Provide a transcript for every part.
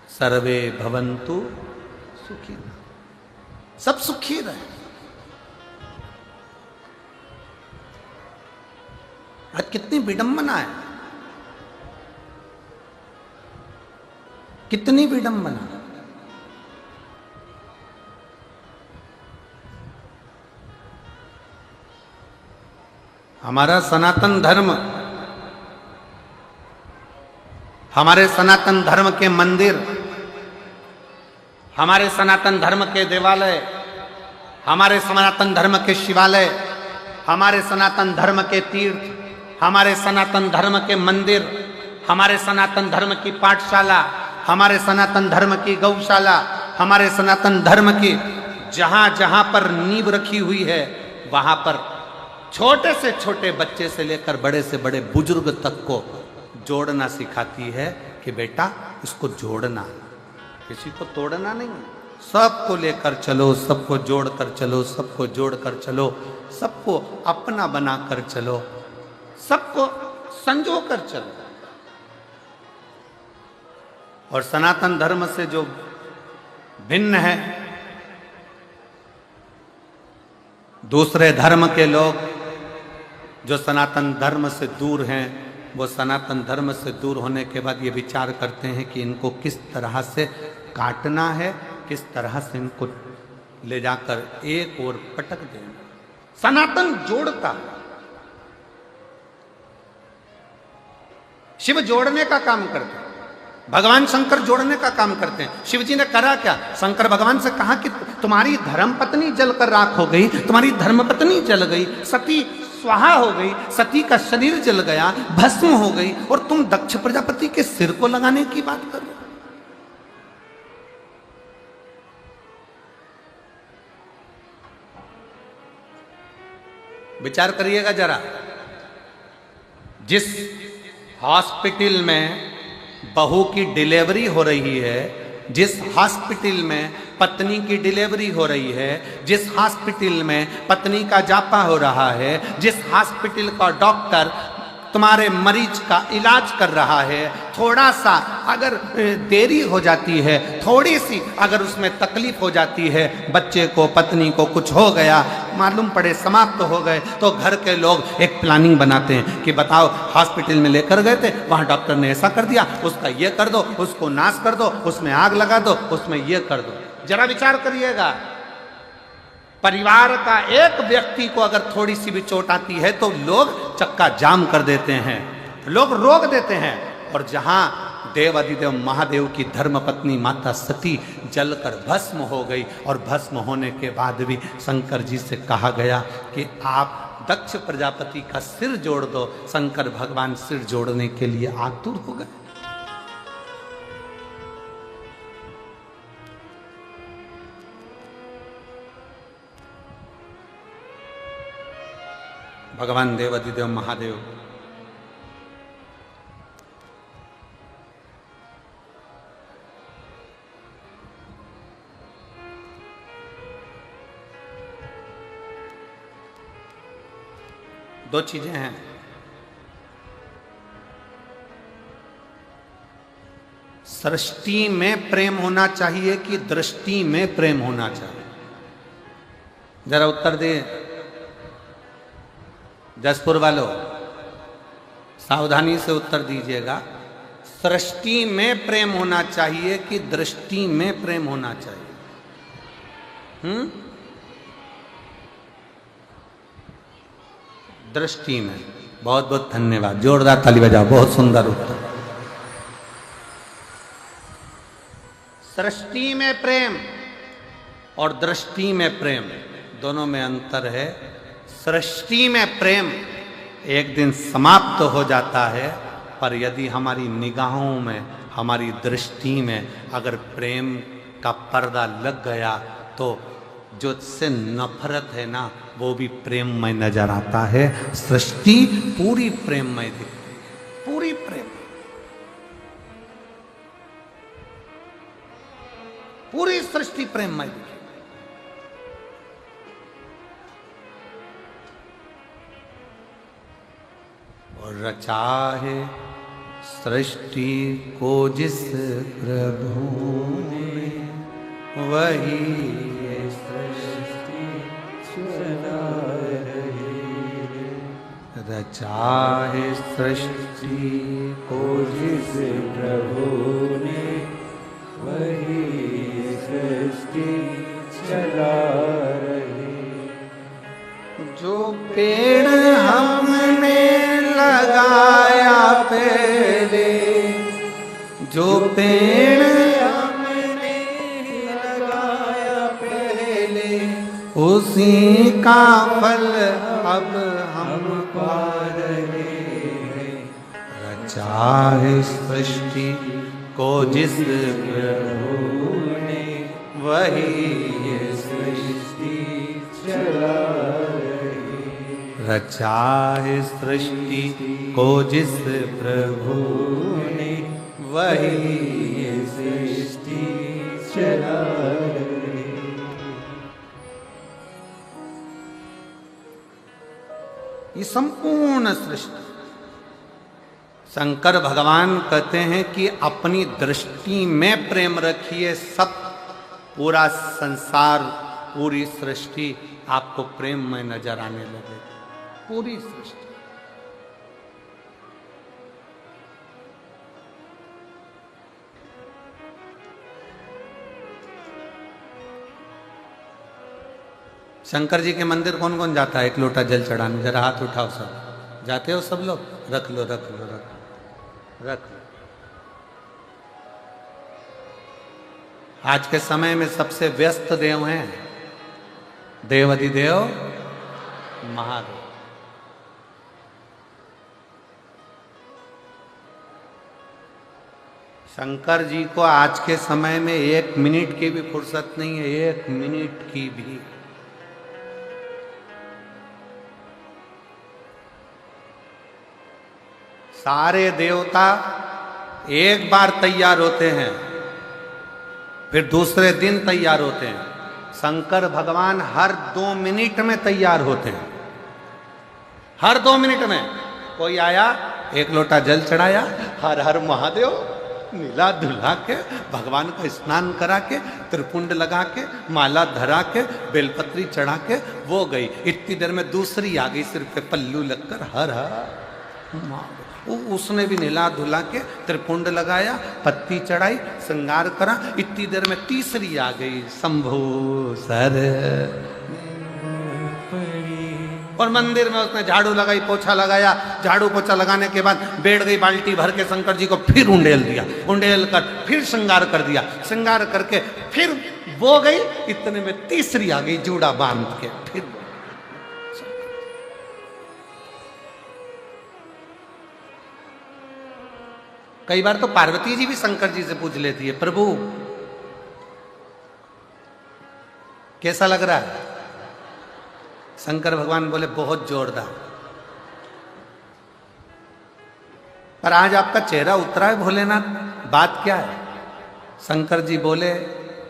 सर्वे भवन्तु सुखी, सब सुखी रहे। आज कितनी विडंबना है, कितनी विडंबना। हमारा सनातन धर्म, हमारे सनातन धर्म के मंदिर, हमारे सनातन धर्म के देवालय, हमारे सनातन धर्म के शिवालय, हमारे सनातन धर्म के तीर्थ, हमारे सनातन धर्म के मंदिर, हमारे सनातन धर्म की पाठशाला, हमारे सनातन धर्म की गौशाला, हमारे सनातन धर्म की जहां जहां पर नींव रखी हुई है, वहां पर छोटे से छोटे बच्चे से लेकर बड़े से बड़े बुजुर्ग तक को जोड़ना सिखाती है कि बेटा इसको जोड़ना, किसी को तोड़ना नहीं, सबको लेकर चलो, सबको जोड़कर चलो, सबको जोड़कर चलो, सबको अपना बनाकर चलो, सबको संजो कर चलो। और सनातन धर्म से जो भिन्न है, दूसरे धर्म के लोग जो सनातन धर्म से दूर हैं, वो सनातन धर्म से दूर होने के बाद ये विचार करते हैं कि इनको किस तरह से काटना है, किस तरह से इनको ले जाकर एक और पटक देना। सनातन जोड़ता, शिव जोड़ने का काम करते हैं, भगवान शंकर जोड़ने का काम करते हैं। शिव जी ने करा क्या? शंकर भगवान से कहा कि तुम्हारी धर्म पत्नी जलकर राख हो गई, तुम्हारी धर्म पत्नी जल गई, सती स्वाहा हो गई, सती का शरीर जल गया, भस्म हो गई, और तुम दक्ष प्रजापति के सिर को लगाने की बात कर रहे हो। विचार करिएगा जरा, जिस हॉस्पिटल में बहू की डिलीवरी हो रही है, जिस हॉस्पिटल में पत्नी की डिलीवरी हो रही है, जिस हॉस्पिटल में पत्नी का जापा हो रहा है, जिस हॉस्पिटल का डॉक्टर तुम्हारे मरीज का इलाज कर रहा है, थोड़ा सा अगर देरी हो जाती है, थोड़ी सी अगर उसमें तकलीफ हो जाती है, बच्चे को पत्नी को कुछ हो गया, मालूम पड़े समाप्त हो गए, तो घर के लोग एक प्लानिंग बनाते हैं कि बताओ हॉस्पिटल में लेकर गए थे, वहाँ डॉक्टर ने ऐसा कर दिया, उसका ये कर दो, उसको नाश कर दो, उसमें आग लगा दो, उसमें ये कर दो। जरा विचार करिएगा, परिवार का एक व्यक्ति को अगर थोड़ी सी भी चोट आती है तो लोग चक्का जाम कर देते हैं, लोग रोक देते हैं। और जहां देव अधिदेव महादेव की धर्मपत्नी माता सती जलकर भस्म हो गई, और भस्म होने के बाद भी शंकर जी से कहा गया कि आप दक्ष प्रजापति का सिर जोड़ दो। शंकर भगवान सिर जोड़ने के लिए आतुर हो गए। भगवान देव अधिदेव महादेव दो चीजें हैं, सृष्टि में प्रेम होना चाहिए कि दृष्टि में प्रेम होना चाहिए? जरा उत्तर दे जसपुर वालों, सावधानी से उत्तर दीजिएगा। सृष्टि में प्रेम होना चाहिए कि दृष्टि में प्रेम होना चाहिए? दृष्टि में। बहुत बहुत धन्यवाद, जोरदार ताली बजाओ, बहुत सुंदर उत्तर। सृष्टि में प्रेम और दृष्टि में प्रेम, दोनों में अंतर है। सृष्टि में प्रेम एक दिन समाप्त हो जाता है, पर यदि हमारी निगाहों में, हमारी दृष्टि में अगर प्रेम का पर्दा लग गया तो जो उससे नफरत है ना, वो भी प्रेममय नजर आता है। सृष्टि पूरी प्रेममय दिखती है, पूरी प्रेम, पूरी सृष्टि प्रेममय दिखती। और रचा है सृष्टि को जिस प्रभु ने वही ये सृष्टि चला रही है। रचा है सृष्टि को जिस प्रभु ने वही ये सृष्टि चला रही। जो पेड़ हमने लगाया पहले, जो पेड़ हमने लगाया पहले, उसी का फल अब हम पा रहे हैं। रचा है सृष्टि को जिस प्रभु ने वही ये सृष्टि चला रही। रचा है सृष्टि को जिस प्रभु ने वही ये सृष्टि चला रही। ये संपूर्ण सृष्टि शंकर भगवान कहते हैं कि अपनी दृष्टि में प्रेम रखिए, सब पूरा संसार पूरी सृष्टि आपको प्रेम में नजर आने लगेगी। पूरी सृष्टि शंकर जी के मंदिर कौन कौन जाता है एक लोटा जल चढ़ाने? जरा हाथ उठाओ सब। जाते हो सब लोग? रख लो रख लो रख लो रख लो। आज के समय में सबसे व्यस्त देव हैं देवाधिदेव महादेव। शंकर जी को आज के समय में 1 मिनट की भी फुर्सत नहीं है, 1 मिनट की भी। सारे देवता एक बार तैयार होते हैं, फिर दूसरे दिन तैयार होते हैं। शंकर भगवान हर 2 मिनट में तैयार होते हैं। हर 2 मिनट में कोई आया, एक लोटा जल चढ़ाया, हर हर महादेव, नीला धुला के भगवान का स्नान करा के, त्रिपुंड लगा के, माला धरा के, बेलपत्री चढ़ा के वो गई। इतनी देर में दूसरी आ गई, सिर पे पल्लू लगकर हर हर। उसने भी नीला धुला के त्रिपुंड लगाया, पत्ती चढ़ाई, श्रृंगार करा। इतनी देर में तीसरी आ गई, शंभु सर। और मंदिर में उसने झाड़ू लगाई, पोछा लगाया। झाड़ू पोछा लगाने के बाद बैठ गई बाल्टी भर के शंकर जी को फिर उंडेल दिया। उंडेल कर फिर श्रृंगार कर दिया। श्रृंगार करके फिर वो गई। इतने में तीसरी आ गई, जूड़ा बांध के। फिर कई बार तो पार्वती जी भी शंकर जी से पूछ लेती है, प्रभु कैसा लग रहा है? शंकर भगवान बोले बहुत जोरदार। पर आज आपका चेहरा उतरा है भोलेनाथ, बात क्या है? शंकर जी बोले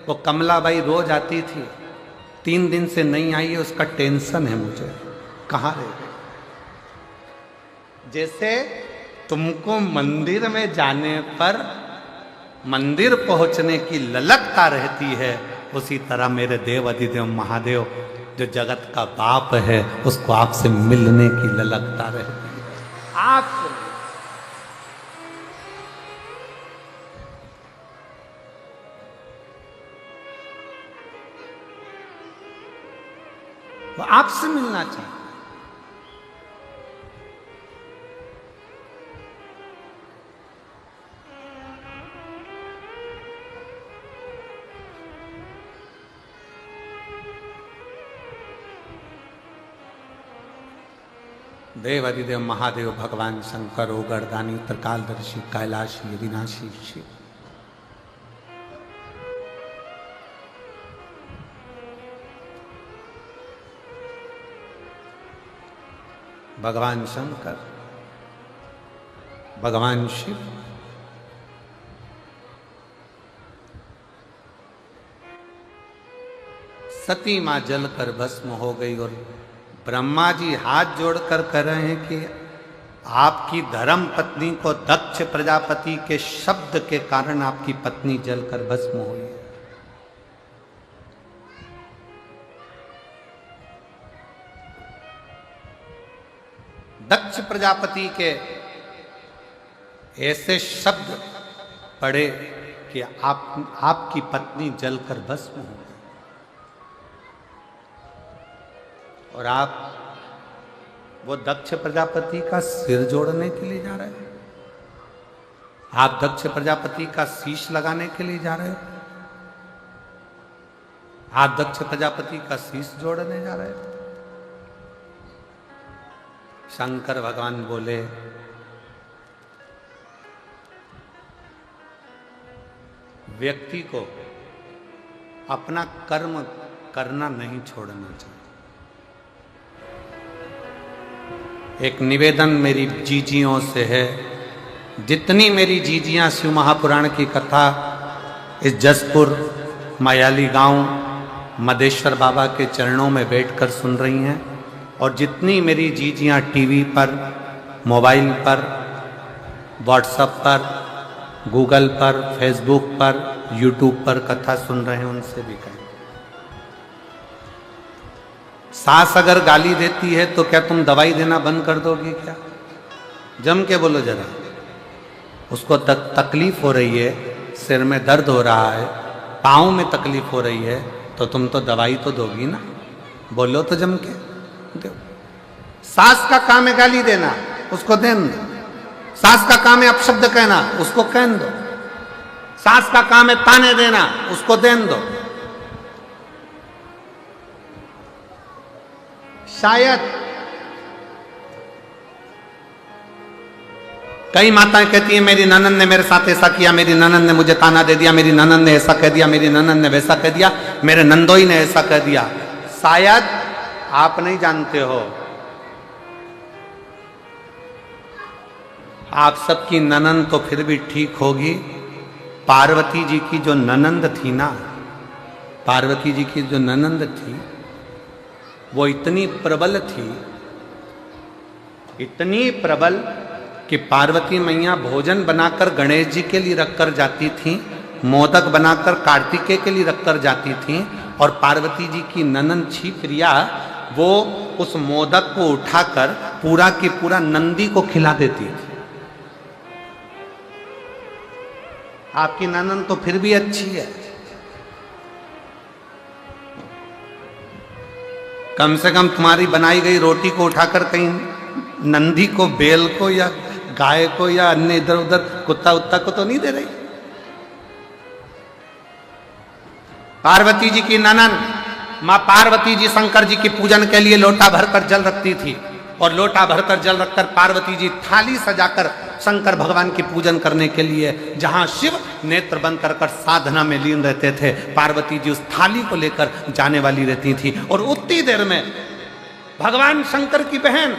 वो कमलाबाई रोज आती थी, 3 दिन से नहीं आई है, उसका टेंशन है मुझे, कहाँ रह गई? जैसे तुमको मंदिर में जाने पर मंदिर पहुंचने की ललकता रहती है, उसी तरह मेरे देव अधिदेव महादेव जो जगत का बाप है, उसको आपसे मिलने की ललकता रहती है। आपसे वो आपसे मिलना चाहिए। देव अधिदेव महादेव भगवान शंकर ओगरदानी त्रिकालदर्शी कैलाशी विनाशी शिव। भगवान शंकर, भगवान शिव, सती मां जलकर भस्म हो गई और ब्रह्मा जी हाथ जोड़कर कह रहे हैं कि आपकी धर्म पत्नी को दक्ष प्रजापति के शब्द के कारण आपकी पत्नी जलकर भस्म हुई। दक्ष प्रजापति के ऐसे शब्द पड़े कि आपकी पत्नी जलकर भस्म हो, और आप वो दक्ष प्रजापति का सिर जोड़ने के लिए जा रहे हैं, आप दक्ष प्रजापति का शीश लगाने के लिए जा रहे हो, आप दक्ष प्रजापति का शीश जोड़ने जा रहे हो। शंकर भगवान बोले, व्यक्ति को अपना कर्म करना नहीं छोड़ना चाहिए। एक निवेदन मेरी जीजियों से है, जितनी मेरी जीजियां शिव महापुराण की कथा इस जसपुर मायाली गांव मदेश्वर बाबा के चरणों में बैठकर सुन रही हैं, और जितनी मेरी जीजियां टीवी पर, मोबाइल पर, व्हाट्सएप पर, गूगल पर, फेसबुक पर, यूट्यूब पर कथा सुन रहे हैं, उनसे भी कहें, सास अगर गाली देती है तो क्या तुम दवाई देना बंद कर दोगे क्या? जम के बोलो जरा। उसको तकलीफ हो रही है, सिर में दर्द हो रहा है, पाँव में तकलीफ हो रही है, तो तुम तो दवाई तो दोगी ना, बोलो तो जम के दो। सास का काम है गाली देना, उसको देन दो। सास का काम है अपशब्द कहना, उसको कहन दो। सास का काम है ताने देना, उसको देन दो। शायद कई माताएं कहती हैं मेरी ननद ने मेरे साथ ऐसा किया, मेरी ननद ने मुझे ताना दे दिया, मेरी ननद ने ऐसा कह दिया, मेरी ननद ने वैसा कह दिया, मेरे नंदोई ने ऐसा कह दिया। शायद आप नहीं जानते हो, आप सबकी ननंद तो फिर भी ठीक होगी। पार्वती जी की जो ननंद थी ना, पार्वती जी की जो ननंद थी, वो इतनी प्रबल थी, इतनी प्रबल कि पार्वती मैया भोजन बनाकर गणेश जी के लिए रखकर जाती थी, मोदक बनाकर कार्तिकेय के लिए रखकर जाती थी, और पार्वती जी की ननंद छिप्रिया वो उस मोदक को उठाकर पूरा की पूरा नंदी को खिला देती थी। आपकी ननंद तो फिर भी अच्छी है, कम से कम तुम्हारी बनाई गई रोटी को उठाकर कहीं नंदी को, बेल को, या गाय को, या अन्य इधर उधर कुत्ता उत्ता को तो नहीं दे रही। पार्वती जी की ननंद माँ पार्वती जी शंकर जी की पूजन के लिए लोटा भरकर जल रखती थी, और लोटा भरकर जल रखकर पार्वती जी थाली सजाकर शंकर भगवान की पूजन करने के लिए, जहां शिव नेत्र बंद कर साधना में लीन रहते थे, पार्वती जी उस थाली को लेकर जाने वाली रहती थी। और उतनी देर में भगवान शंकर की बहन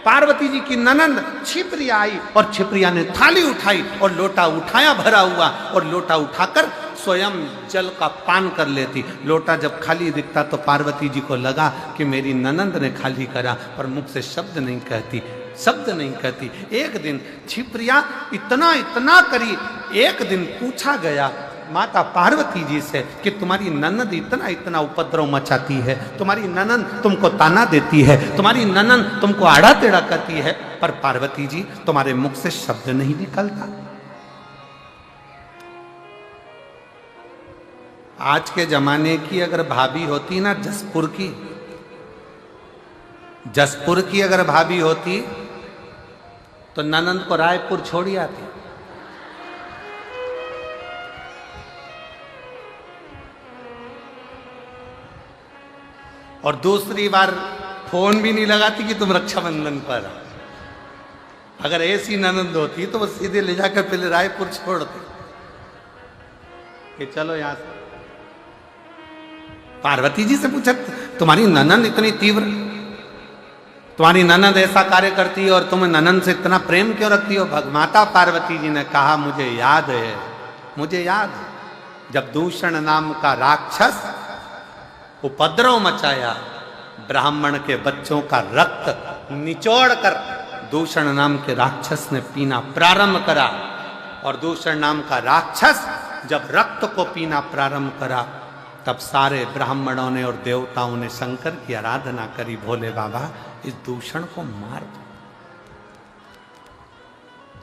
पार्वती जी की ननंद छिप्रिया आई, और छिप्रिया ने थाली उठाई और लोटा उठाया भरा हुआ, और लोटा उठाकर स्वयं जल का पान कर लेती। लोटा जब खाली दिखता तो पार्वती जी को लगा कि मेरी ननंद ने खाली करा, पर मुख से शब्द नहीं कहती, शब्द नहीं कहती। एक दिन छिप्रिया इतना इतना करी, एक दिन पूछा गया माता पार्वती जी से कि तुम्हारी ननंद इतना इतना उपद्रव मचाती है, तुम्हारी ननंद तुमको ताना देती है, तुम्हारी ननंद तुमको आड़ा टेढ़ा करती है, पर पार्वती जी तुम्हारे मुख से शब्द नहीं निकलता। आज के जमाने की अगर भाभी होती ना, जसपुर की अगर भाभी होती तो ननंद को रायपुर छोड़ी आती। और दूसरी बार फोन भी नहीं लगाती कि तुम रक्षाबंधन पर। अगर ऐसी ननंद होती तो वो सीधे ले जाकर पहले रायपुर छोड़ती कि चलो यहां से। पार्वती जी से पूछा तुम्हारी ननंद इतनी तीव्र, तुम्हारी ननंद ऐसा कार्य करती है और तुम ननंद से इतना प्रेम क्यों रखती हो? माता पार्वती जी ने कहा मुझे याद है, मुझे याद है जब दूषण नाम का राक्षस उपद्रव मचाया, ब्राह्मण के बच्चों का रक्त निचोड़ कर दूषण नाम के राक्षस ने पीना प्रारंभ करा, और दूषण नाम का राक्षस जब रक्त को पीना प्रारंभ करा, तब सारे ब्राह्मणों ने और देवताओं ने शंकर की आराधना करी, भोले बाबा इस दूषण को मार दो,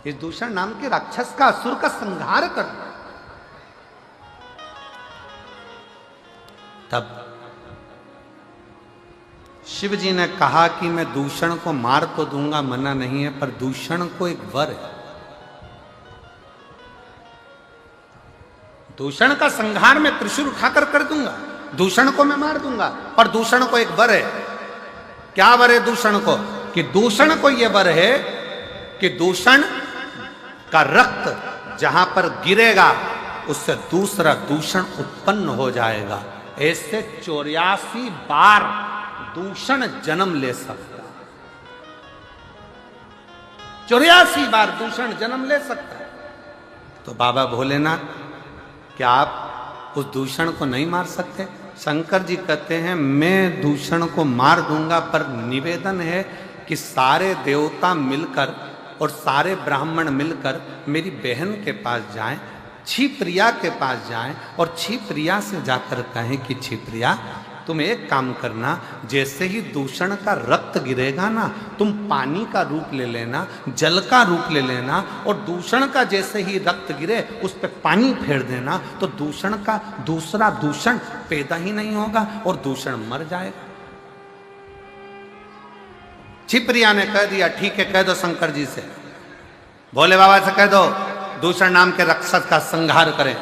इस दूषण नाम के राक्षस का, असुर का संहार कर दो। तब शिव जी ने कहा कि मैं दूषण को मार तो दूंगा, मना नहीं है, पर दूषण को एक वर है, दूषण का संहार मैं त्रिशूल उठाकर कर दूंगा, दूषण को मैं मार दूंगा, पर दूषण को एक वर है। क्या वर है दूषण को? कि दूषण को यह वर है कि दूषण का रक्त जहां पर गिरेगा उससे दूसरा दूषण उत्पन्न हो जाएगा। ऐसे 84 बार दूषण जन्म ले सकता, 84 बार दूषण जन्म ले सकता है। तो बाबा भोलेनाथ, क्या आप उस दूषण को नहीं मार सकते? शंकर जी कहते हैं मैं दूषण को मार दूंगा, पर निवेदन है कि सारे देवता मिलकर और सारे ब्राह्मण मिलकर मेरी बहन के पास जाएं, क्षिप्रिया के पास जाएं, और क्षिप्रिया से जाकर कहें कि क्षिप्रिया तुम एक काम करना, जैसे ही दूषण का रक्त गिरेगा ना, तुम पानी का रूप ले लेना, जल का रूप ले लेना, और दूषण का जैसे ही रक्त गिरे उस पर पानी फेर देना, तो दूषण का दूसरा दूषण पैदा ही नहीं होगा और दूषण मर जाएगा। क्षिप्रिया ने कह दिया ठीक है, कह दो शंकर जी से, भोले बाबा से कह दो दूषण नाम के राक्षस का संहार करें।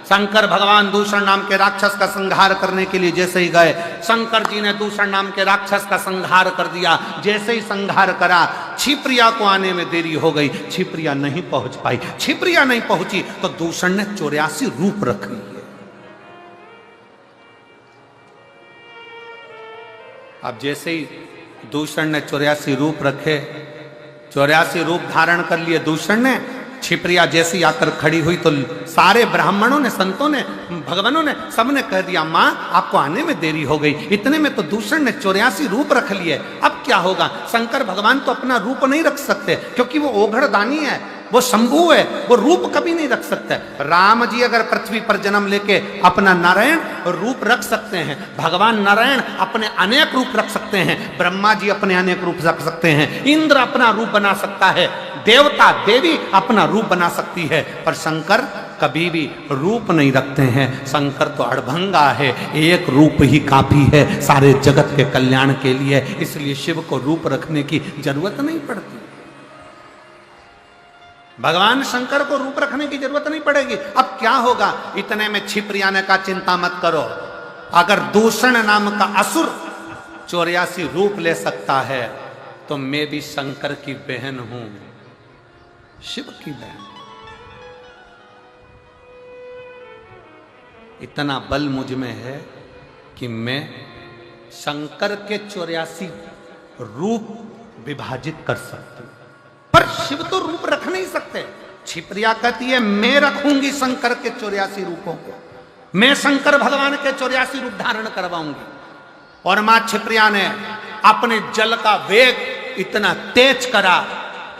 शंकर भगवान दूषण नाम के राक्षस का संहार करने के लिए जैसे ही गए, शंकर जी ने दूषण नाम के राक्षस का संहार कर दिया। जैसे ही संहार करा, क्षिप्रिया को आने में देरी हो गई, क्षिप्रिया नहीं पहुंच पाई। क्षिप्रिया नहीं पहुंची तो दूषण ने 84 रूप रख लिए। अब जैसे ही दूषण ने 84 रूप रखे, 84 रूप धारण कर लिए दूषण ने, क्षिप्रिया जैसी आकर खड़ी हुई तो सारे ब्राह्मणों ने, संतों ने, भगवानों ने, सबने कह दिया मां आपको आने में देरी हो गई। इतने में तो दूषण ने 84 रूप रख लिए। अब क्या होगा? शंकर भगवान तो अपना रूप नहीं रख सकते, क्योंकि वो ओघड़दानी है, वो शंभु है, वो रूप कभी नहीं रख सकते। राम जी अगर पृथ्वी पर जन्म लेके अपना नारायण रूप रख सकते हैं, भगवान नारायण अपने अनेक रूप रख सकते हैं, ब्रह्मा जी अपने अनेक रूप रख सकते हैं, इंद्र अपना रूप बना सकता है, देवता देवी अपना रूप बना सकती है, पर शंकर कभी भी रूप नहीं रखते हैं। शंकर तो अड़भंगा है, एक रूप ही काफी है सारे जगत के कल्याण के लिए, इसलिए शिव को रूप रखने की जरूरत नहीं पड़ती। भगवान शंकर को रूप रखने की जरूरत नहीं पड़ेगी। अब क्या होगा? इतने में क्षिप्रिया ने कहा चिंता मत करो, अगर दूषण नाम का असुर 84 रूप ले सकता है तो मैं भी शंकर की बहन हूं, शिव की बहन। इतना बल मुझ में है कि मैं शंकर के 84 रूप विभाजित कर सकती हूं, पर शिव तो रूप रख नहीं सकते। क्षिप्रिया कहती है मैं रखूंगी शंकर के 84 रूपों को, मैं शंकर भगवान के 84 रूप धारण करवाऊंगी। और मां क्षिप्रिया ने अपने जल का वेग इतना तेज करा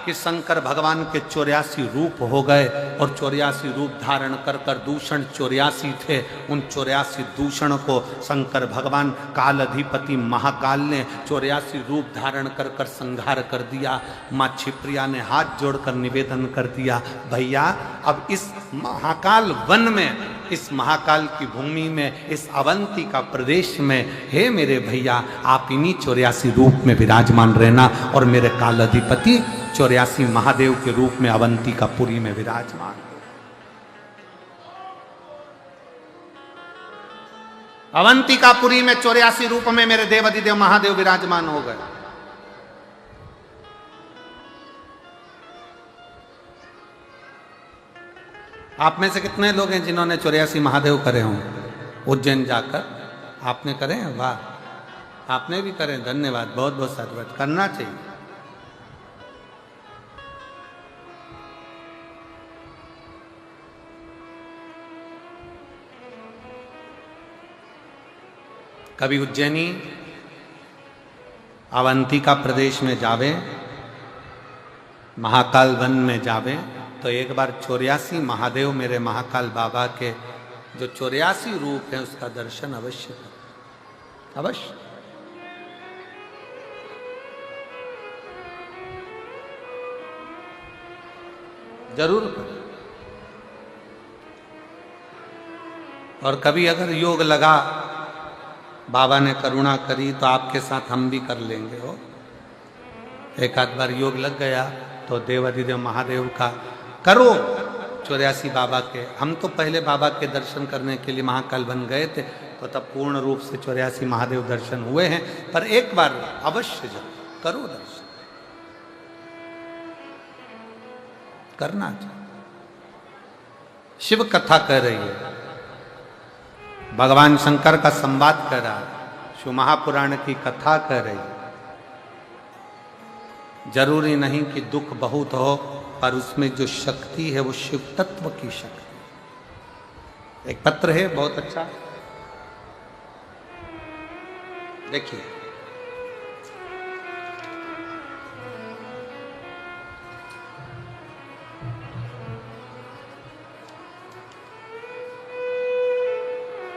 कि शंकर भगवान के 84 रूप हो गए, और 84 रूप धारण कर कर, दूषण 84 थे, उन 84 दूषण को शंकर भगवान काल अधिपति महाकाल ने 84 रूप धारण कर कर संहार कर दिया। माँ क्षिप्रिया ने हाथ जोड़कर निवेदन कर दिया, भैया अब इस महाकाल वन में, इस महाकाल की भूमि में, इस अवंती का प्रदेश में, हे मेरे भैया आप इन्हीं 84 रूप में विराजमान रहना, और मेरे काल अधिपति 84 महादेव के रूप में अवंती का पुरी में विराजमान। अवंती का पुरी में 84 रूप में मेरे देवाधिदेव महादेव विराजमान हो गए। आप में से कितने लोग हैं जिन्होंने 84 महादेव करे हों उज्जैन जाकर? आपने करे हैं? वाह, आपने भी करे, धन्यवाद, बहुत बहुत साधुवाद, करना चाहिए। कभी उज्जैनी अवंतिका प्रदेश में जावे महाकाल वन में जावे तो एक बार 84 महादेव मेरे महाकाल बाबा के जो 84 रूप है उसका दर्शन अवश्य करें, अवश्य। जरूर करें। और कभी अगर योग लगा, बाबा ने करुणा करी तो आपके साथ हम भी कर लेंगे। हो एक आध बार योग लग गया तो देवाधिदेव महादेव का करो 84 बाबा के। हम तो पहले बाबा के दर्शन करने के लिए महाकाल बन गए थे, तो तब पूर्ण रूप से 84 महादेव दर्शन हुए हैं। पर एक बार अवश्य जाओ, करो दर्शन, करना चाहिए। शिव कथा कह रही है, भगवान शंकर का संवाद कर रहा है, शिव महापुराण की कथा कर रही है। जरूरी नहीं कि दुख बहुत हो, पर उसमें जो शक्ति है वो शिव तत्व की शक्ति। एक पत्र है बहुत अच्छा, देखिए।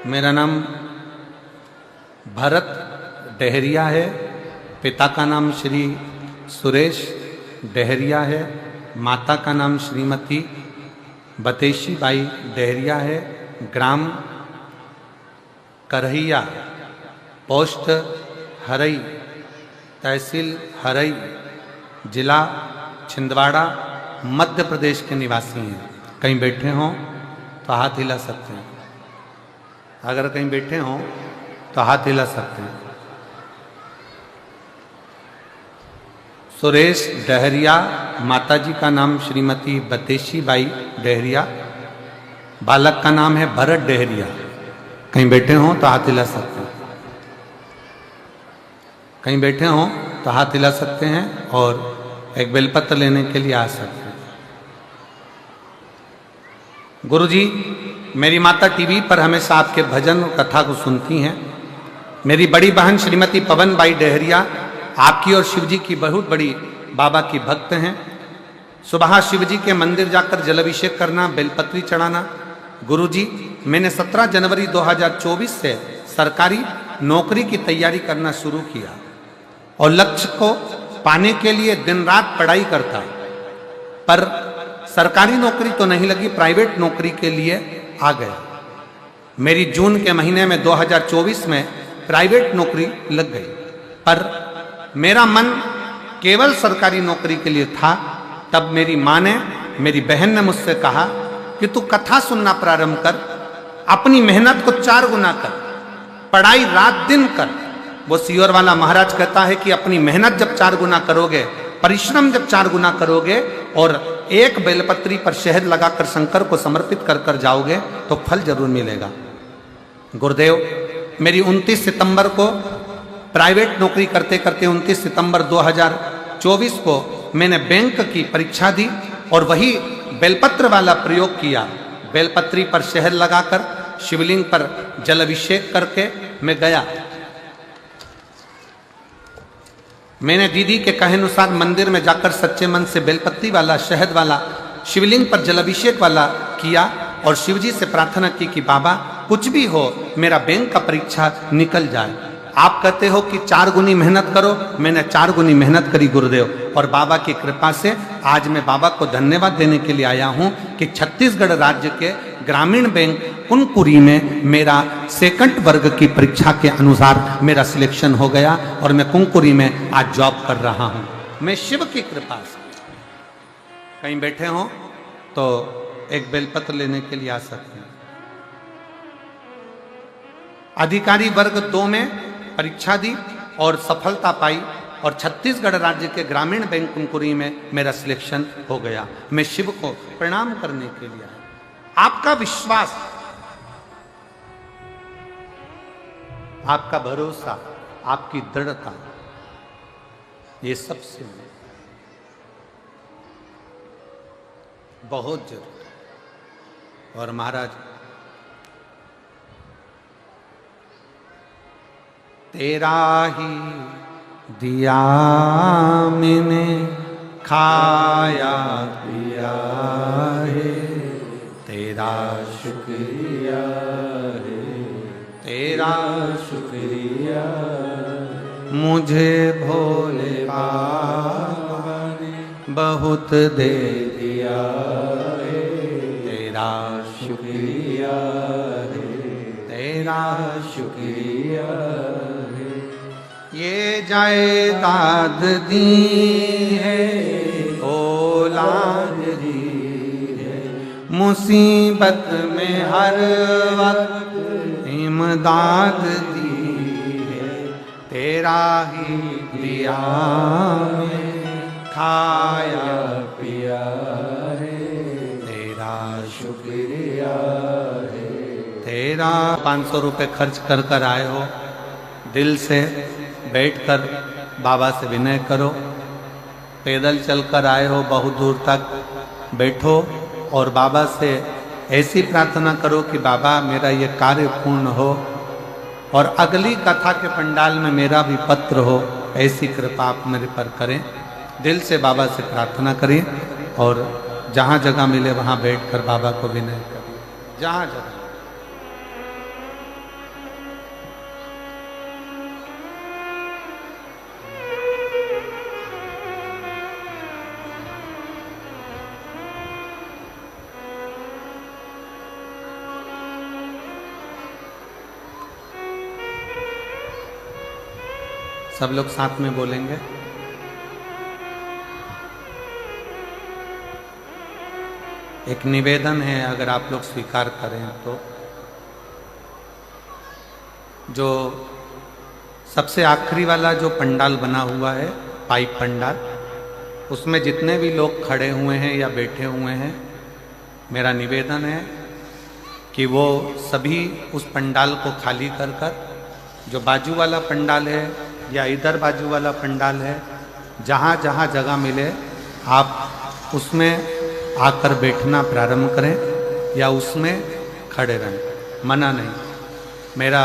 मेरा नाम भरत डहरिया है, पिता का नाम श्री सुरेश डहरिया है, माता का नाम श्रीमती बतेशी बाई डहरिया है। ग्राम करहिया, पोस्ट हरई, तहसील हरई, जिला छिंदवाड़ा, मध्य प्रदेश के निवासी हैं। कहीं बैठे हों तो हाथ हिला सकते हैं, अगर कहीं बैठे हों तो हाथ हिला सकते हैं। सुरेश डहरिया, माताजी का नाम श्रीमती बतेशी बाई डहरिया, बालक का नाम है भरत डहरिया। कहीं बैठे हों तो हाथ हिला सकते हैं, कहीं बैठे हों तो हाथ हिला सकते हैं और एक बेलपत्र लेने के लिए आ सकते हैं। गुरुजी, मेरी माता टीवी पर हमेशा आपके भजन और कथा को सुनती हैं। मेरी बड़ी बहन श्रीमती पवन बाई डहरिया आपकी और शिवजी की बहुत बड़ी बाबा की भक्त हैं। सुबह शिवजी के मंदिर जाकर जलाभिषेक करना, बेलपत्री चढ़ाना। गुरुजी, मैंने 17 जनवरी 2024 से सरकारी नौकरी की तैयारी करना शुरू किया और लक्ष्य को पाने के लिए दिन रात पढ़ाई करता, पर सरकारी नौकरी तो नहीं लगी, प्राइवेट नौकरी के लिए आ गया। मेरी जून के महीने में 2024 में प्राइवेट नौकरी लग गई, पर मेरा मन केवल सरकारी नौकरी के लिए था। तब मेरी माँ ने, मेरी बहन ने मुझसे कहा कि तू कथा सुनना प्रारंभ कर, अपनी मेहनत को 4 गुना कर, पढ़ाई रात दिन कर। वो सियोर वाला महाराज कहता है कि अपनी मेहनत जब 4 गुना करोगे, परिश्रम जब 4 गुना करोगे और एक बेलपत्री पर शहद लगाकर शंकर को समर्पित कर कर जाओगे तो फल जरूर मिलेगा। गुरुदेव, मेरी 29 सितंबर को प्राइवेट नौकरी करते करते 29 सितंबर 2024 को मैंने बैंक की परीक्षा दी और वही बेलपत्र वाला प्रयोग किया। बेलपत्री पर शहद लगाकर शिवलिंग पर जल अभिषेक करके मैं गया। मैंने दीदी के कहे अनुसार मंदिर में जाकर सच्चे मन से बेलपत्ती वाला, शहद वाला, शिवलिंग पर जल अभिषेक वाला किया और शिवजी से प्रार्थना की कि बाबा कुछ भी हो, मेरा बैंक का परीक्षा निकल जाए। आप कहते हो कि 4 गुनी मेहनत करो, मैंने 4 गुनी मेहनत करी गुरुदेव, और बाबा की कृपा से आज मैं बाबा को धन्यवाद देने के लिए आया हूं कि छत्तीसगढ़ राज्य के ग्रामीण बैंक कुनकुरी में मेरा सेकंड वर्ग की परीक्षा के अनुसार मेरा सिलेक्शन हो गया और मैं कुनकुरी में आज जॉब कर रहा हूं। मैं शिव की कृपा से। कहीं बैठे हो तो एक बेलपत्र लेने के लिए आ सकते हैं। अधिकारी वर्ग 2 में परीक्षा दी और सफलता पाई और छत्तीसगढ़ राज्य के ग्रामीण बैंक कुनकुरी में मेरा सिलेक्शन हो गया। मैं शिव को प्रणाम करने के लिए आया। आपका विश्वास, आपका भरोसा, आपकी दृढ़ता, ये सबसे बहुत जरूरी। और महाराज, तेरा ही दिया मैंने खाया पिया है तेरा शुक्रिया है, तेरा शुक्रिया मुझे भोले बाबा ने बहुत दे दिया है, तेरा शुक्रिया है, तेरा शुक्रिया है। ये जायदाद दी है औलाद दी है, मुसीबत में हर वक्त इमदाद दी है, तेरा ही दिया में खाया पिया है, तेरा शुक्रिया है, तेरा। 500 रुपये खर्च कर कर आए हो, दिल से बैठकर बाबा से विनय करो। पैदल चलकर आए हो, बहुत दूर तक बैठो और बाबा से ऐसी प्रार्थना करो कि बाबा मेरा ये कार्य पूर्ण हो और अगली कथा के पंडाल में मेरा भी पत्र हो, ऐसी कृपा आप मेरे पर करें। दिल से बाबा से प्रार्थना करें और जहाँ जगह मिले वहाँ बैठकर बाबा को विनय करें, जहाँ जगह। सब लोग साथ में बोलेंगे। एक निवेदन है, अगर आप लोग स्वीकार करें तो, जो सबसे आखिरी वाला जो पंडाल बना हुआ है, पाइप पंडाल, उसमें जितने भी लोग खड़े हुए हैं या बैठे हुए हैं, मेरा निवेदन है कि वो सभी उस पंडाल को खाली कर कर, जो बाजू वाला पंडाल है या इधर बाजू वाला पंडाल है, जहाँ जहाँ जगह मिले आप उसमें आकर बैठना प्रारंभ करें या उसमें खड़े रहें, मना नहीं। मेरा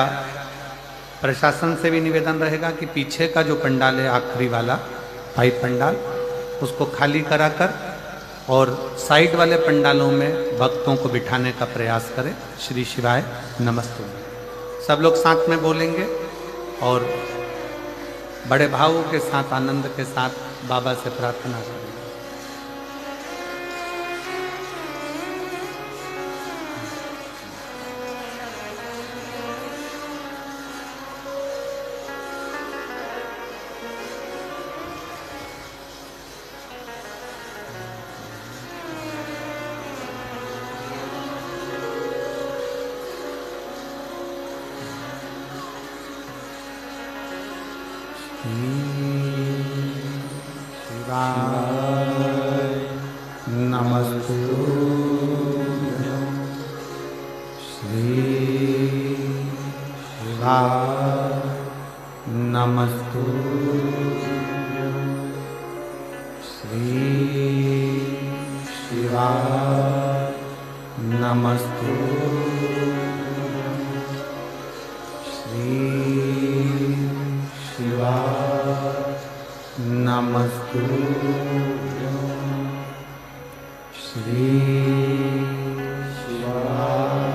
प्रशासन से भी निवेदन रहेगा कि पीछे का जो पंडाल है, आखिरी वाला पाइप पंडाल, उसको खाली कराकर और साइड वाले पंडालों में भक्तों को बिठाने का प्रयास करें। श्री शिवाय नमस्ते। सब लोग साथ में बोलेंगे और बड़े भावों के साथ, आनंद के साथ बाबा से प्रार्थना करें। शिवाय नमस्तुभ्यं, श्री शिवाय नमस्तुभ्यं, श्री शिवाय नमस्तुभ्यं, श्री शिवाय नमस्तुभ्यं, श्री शिवाय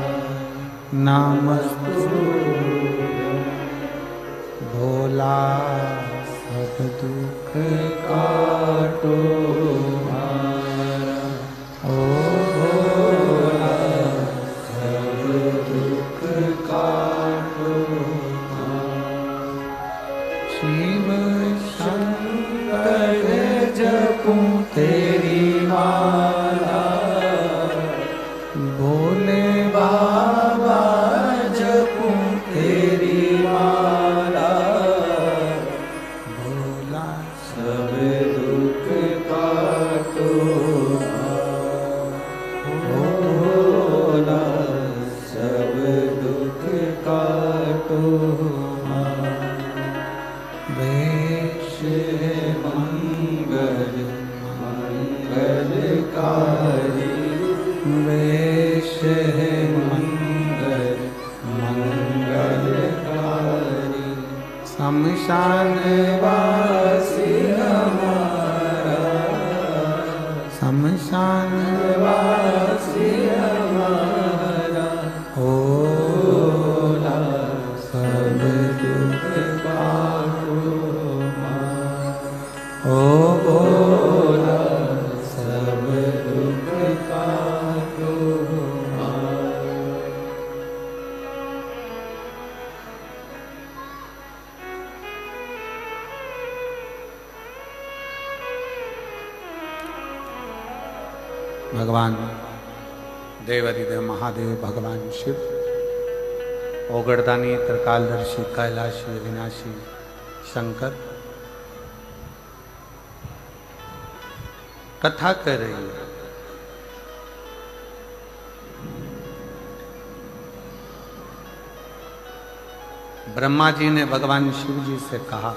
नमस्तुभ्यं। भोला सब दुख काटो हमारा, ओ भोला सब दुख काटो हमारा। शिव शंकर जपूं तेरी माला, भोले बाबा जपूं तेरी माला, भोला सब दुख काटो, भोला सब दुख काटो। वेश है मंगल मंगलकारी, वेश है मंगल मंगलकारी। शमशान वासी हमारा भगवान देवाधिदेव महादेव भगवान शिव, ओगड़दानी त्रिकालदर्शी कैलाशी अविनाशी शंकर कथा कर रही है। ब्रह्मा जी ने भगवान शिव जी से कहा